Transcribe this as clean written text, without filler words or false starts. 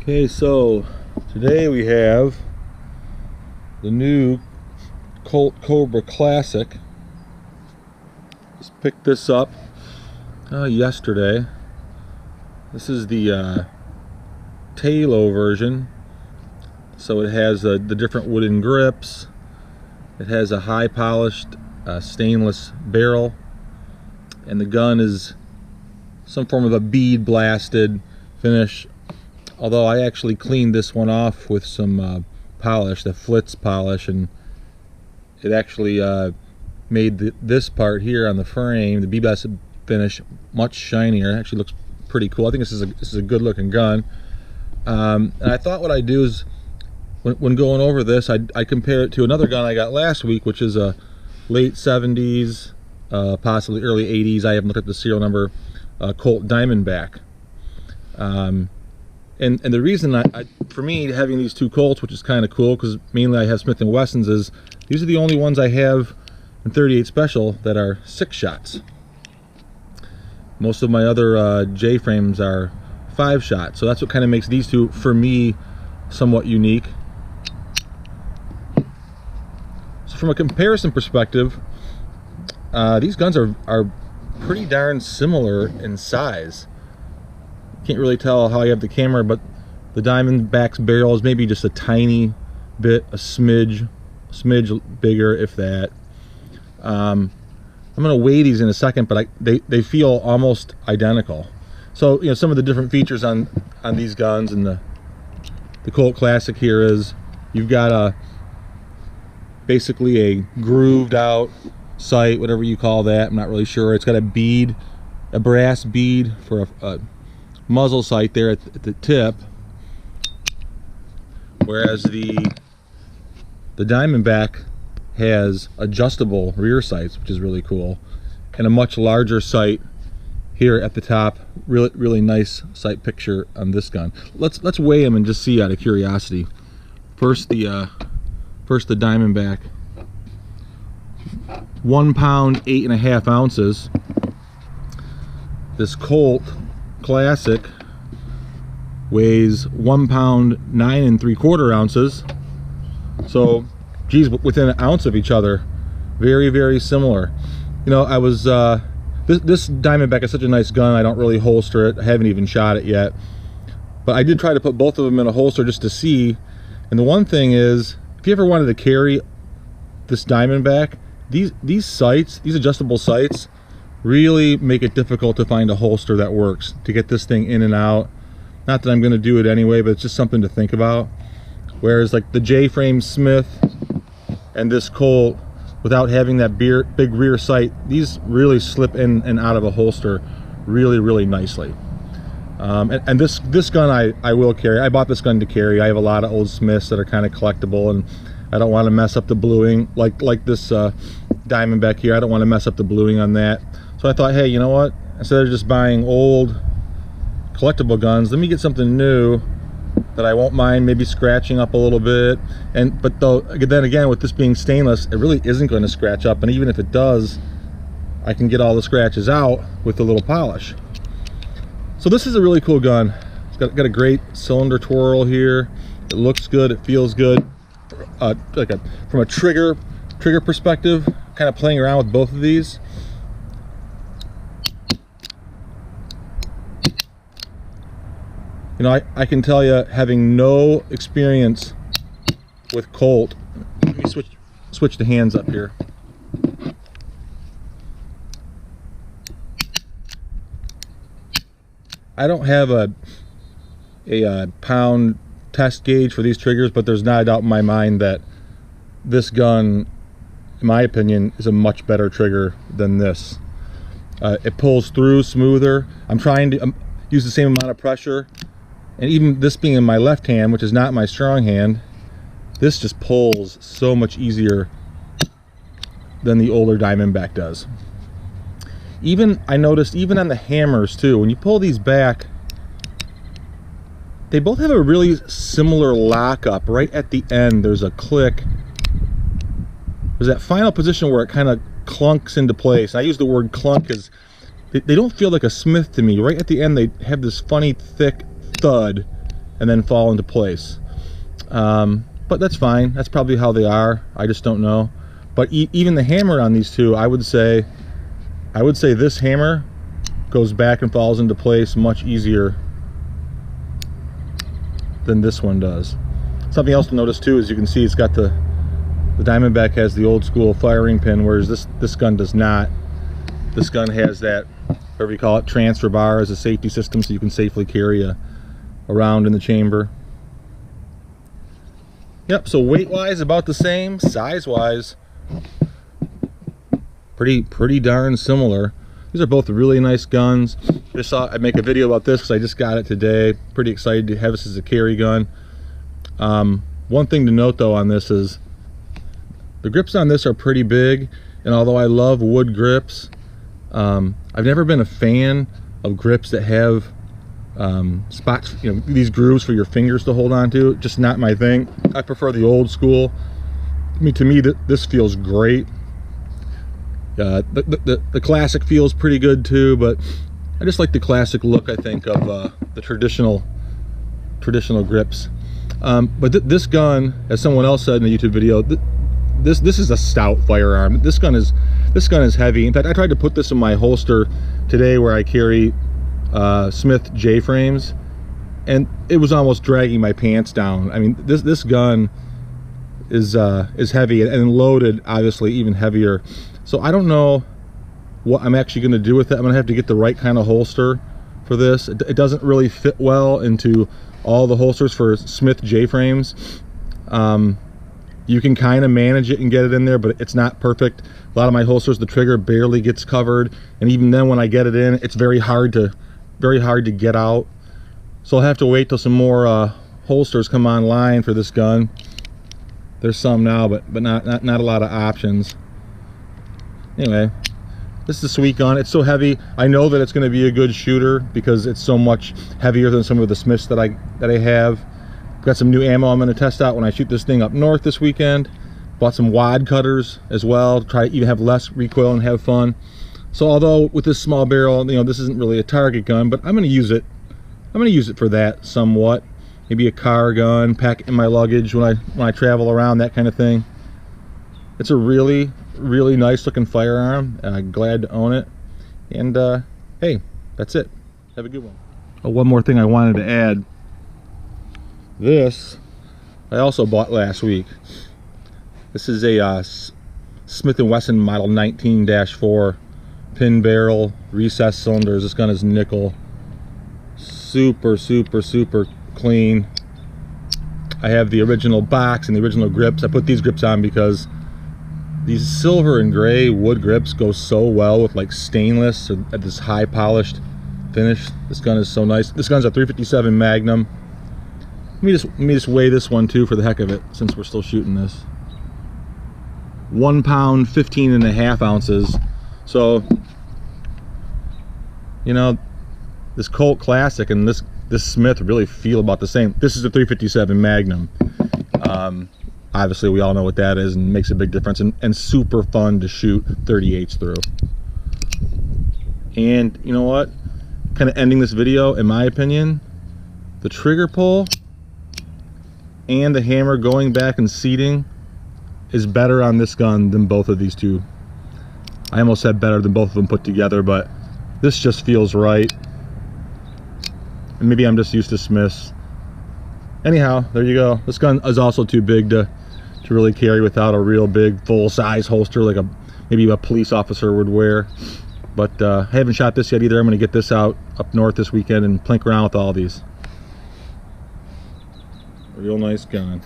Okay, so today we have the new Colt Cobra Classic. Just picked this up yesterday. This is the Talo version. So it has the different wooden grips. It has a high polished stainless barrel, and the gun is some form of a bead blasted finish. Although I actually cleaned this one off with some polish, the Flitz polish, and it actually made this part here on the frame, the bead blasted finish, much shinier. It actually looks pretty cool. I think this is a good looking gun. And I thought what I'd do is, when going over this, I compare it to another gun I got last week, which is a late 70s, possibly early 80s. I haven't looked at the serial number. Colt Diamondback. And the reason for me having these two Colts, which is kind of cool because mainly I have Smith & Wessons, is these are the only ones I have in 38 Special that are 6 shots. Most of my other J frames are 5 shots, so that's what kind of makes these two for me somewhat unique. So from a comparison perspective, these guns are pretty darn similar in size. Can't really tell how I have the camera, but the Diamondback's barrel is maybe just a tiny bit, a smidge bigger, if that. I'm gonna weigh these in a second, but they feel almost identical. So, you know, some of the different features on these guns, and the Colt Classic here is you've got basically a grooved out sight, whatever you call that. I'm not really sure. It's got a brass bead for a muzzle sight there at the tip, whereas the Diamondback has adjustable rear sights, which is really cool, and a much larger sight here at the top. Really nice sight picture on this gun. Let's weigh them and just see out of curiosity. First the Diamondback, 1 pound 8.5 ounces. This Colt Classic weighs 1 pound 9.75 ounces. So, geez, within an ounce of each other. Very similar. You know, I was this Diamondback is such a nice gun. I don't really holster it. I haven't even shot it yet, but I did try to put both of them in a holster just to see. And the one thing is, if you ever wanted to carry this Diamondback, these sights, these adjustable sights, really make it difficult to find a holster that works to get this thing in and out. Not that I'm going to do it anyway, but it's just something to think about. Whereas like the J-frame Smith and this Colt, without having that big rear sight, these really slip in and out of a holster really nicely. And this gun I will carry. I bought this gun to carry. I have a lot of old Smiths that are kind of collectible, and I don't want to mess up the bluing like this Diamondback here. I don't want to mess up the bluing on that. So I thought, hey, you know what? Instead of just buying old collectible guns, let me get something new that I won't mind maybe scratching up a little bit. But then again, with this being stainless, it really isn't going to scratch up. And even if it does, I can get all the scratches out with a little polish. So this is a really cool gun. It's got a great cylinder twirl here. It looks good. It feels good. From a trigger perspective, kind of playing around with both of these. You know, I can tell you, having no experience with Colt, let me switch the hands up here. I don't have a pound test gauge for these triggers, but there's not a doubt in my mind that this gun, in my opinion, is a much better trigger than this. It pulls through smoother. I'm trying to use the same amount of pressure. And even this being in my left hand, which is not my strong hand, this just pulls so much easier than the older Diamondback does. I noticed even on the hammers too, when you pull these back, they both have a really similar lockup. Right at the end, there's a click. There's that final position where it kind of clunks into place. I use the word clunk because they don't feel like a Smith to me. Right at the end, they have this funny thick thud, and then fall into place. But that's fine. That's probably how they are. I just don't know. But even the hammer on these two, I would say this hammer goes back and falls into place much easier than this one does. Something else to notice too is you can see it's got the Diamondback has the old school firing pin, whereas this gun does not. This gun has that, whatever you call it, transfer bar as a safety system, so you can safely carry a round in the chamber. Yep, so weight wise about the same, size wise pretty darn similar. These are both really nice guns. Just thought I'd make a video about this because I just got it today. Pretty excited to have this as a carry gun. One thing to note though on this is the grips on this are pretty big, and although I love wood grips, I've never been a fan of grips that have spots, you know, these grooves for your fingers to hold on to. Just not my thing. I prefer the old school. I mean, to me, this feels great. The classic feels pretty good too, but I just like the classic look, I think, of the traditional grips. But this gun, as someone else said in a YouTube video, this is a stout firearm. This gun is heavy. In fact, I tried to put this in my holster today where I carry Smith J-frames, and it was almost dragging my pants down. I mean, this gun is heavy, and loaded obviously even heavier. So I don't know what I'm actually going to do with it. I'm going to have to get the right kind of holster for this. It doesn't really fit well into all the holsters for Smith J-frames. You can kind of manage it and get it in there, but it's not perfect. A lot of my holsters, the trigger barely gets covered, and even then when I get it in, it's very hard to get out. So I'll have to wait till some more holsters come online for this gun. There's some now, but not a lot of options. Anyway, this is a sweet gun. It's so heavy. I know that it's going to be a good shooter because it's so much heavier than some of the Smiths that I have. Got some new ammo I'm going to test out when I shoot this thing up north this weekend. Bought some wad cutters as well to try to even have less recoil and have fun. So although with this small barrel, you know, this isn't really a target gun, but I'm going to use it. I'm going to use it for that somewhat. Maybe a car gun, pack it in my luggage when I travel around, that kind of thing. It's a really nice looking firearm. Glad to own it. And hey, that's it. Have a good one. Oh, one more thing I wanted to add. This I also bought last week. This is a Smith & Wesson model 19-4 pin barrel, recessed cylinders. This gun is nickel. Super clean. I have the original box and the original grips. I put these grips on because these silver and gray wood grips go so well with like stainless or at this high polished finish. This gun is so nice. This gun's a 357 Magnum. Let me just weigh this one too for the heck of it, since we're still shooting this. 1 pound 15.5 ounces. So, you know, this Colt Classic and this Smith really feel about the same. This is a 357 Magnum. Obviously we all know what that is, and makes a big difference, and super fun to shoot 38s through. And you know what, kind of ending this video, in my opinion, the trigger pull and the hammer going back and seating is better on this gun than both of these two. I almost said better than both of them put together, but this just feels right. And maybe I'm just used to Smiths. Anyhow, there you go. This gun is also too big to really carry without a real big full-size holster like maybe a police officer would wear. But I haven't shot this yet either. I'm going to get this out up north this weekend and plink around with all these. A real nice gun.